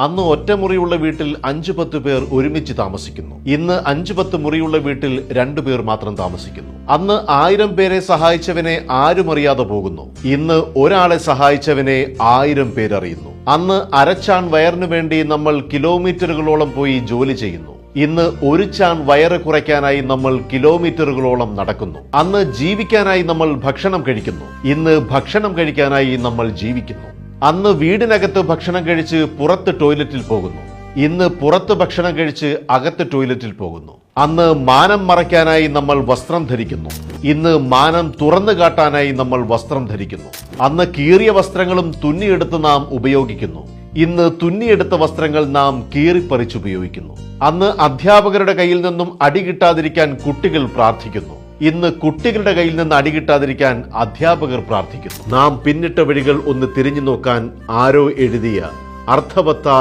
അന്ന് ഒറ്റമുറിയുള്ള വീട്ടിൽ 5-10 പേർ ഒരുമിച്ച് താമസിക്കുന്നു. ഇന്ന് 5-10 മുറിയുള്ള വീട്ടിൽ 2 പേർ മാത്രം താമസിക്കുന്നു. അന്ന് 1000 പേരെ സഹായിച്ചവനെ ആരും അറിയാതെ പോകുന്നു. ഇന്ന് ഒരാളെ സഹായിച്ചവനെ 1000 പേരറിയുന്നു. അന്ന് അരച്ചാൺ വയറിനു വേണ്ടി നമ്മൾ കിലോമീറ്ററുകളോളം പോയി ജോലി ചെയ്യുന്നു. ഇന്ന് ഒരു ചാൺ വയറ് കുറയ്ക്കാനായി നമ്മൾ കിലോമീറ്ററുകളോളം നടക്കുന്നു. അന്ന് ജീവിക്കാനായി നമ്മൾ ഭക്ഷണം കഴിക്കുന്നു. ഇന്ന് ഭക്ഷണം കഴിക്കാനായി നമ്മൾ ജീവിക്കുന്നു. അന്ന് വീടിനകത്ത് ഭക്ഷണം കഴിച്ച് പുറത്ത് ടോയ്ലറ്റിൽ പോകുന്നു. ഇന്ന് പുറത്ത് ഭക്ഷണം കഴിച്ച് അകത്ത് ടോയ്ലറ്റിൽ പോകുന്നു. അന്ന് മാനം മറയ്ക്കാനായി നമ്മൾ വസ്ത്രം ധരിക്കുന്നു. ഇന്ന് മാനം തുറന്നു കാട്ടാനായി നമ്മൾ വസ്ത്രം ധരിക്കുന്നു. അന്ന് കീറിയ വസ്ത്രങ്ങളും തുന്നിയെടുത്ത് നാം ഉപയോഗിക്കുന്നു. ഇന്ന് തുന്നിയെടുത്ത വസ്ത്രങ്ങൾ നാം കീറിപ്പറിച്ചുപയോഗിക്കുന്നു. അന്ന് അധ്യാപകരുടെ കയ്യിൽ നിന്നും അടി കിട്ടാതിരിക്കാൻ കുട്ടികൾ പ്രാർത്ഥിക്കുന്നു. ഇന്ന് കുട്ടികളുടെ കയ്യിൽ നിന്ന് അടി കിട്ടാതിരിക്കാൻ അധ്യാപകർ പ്രാർത്ഥിക്കുന്നു. നാം പിന്നിട്ട വഴികൾ ഒന്ന് തിരിഞ്ഞു നോക്കാൻ ആരോ എഴുതിയ അർത്ഥവത്തായ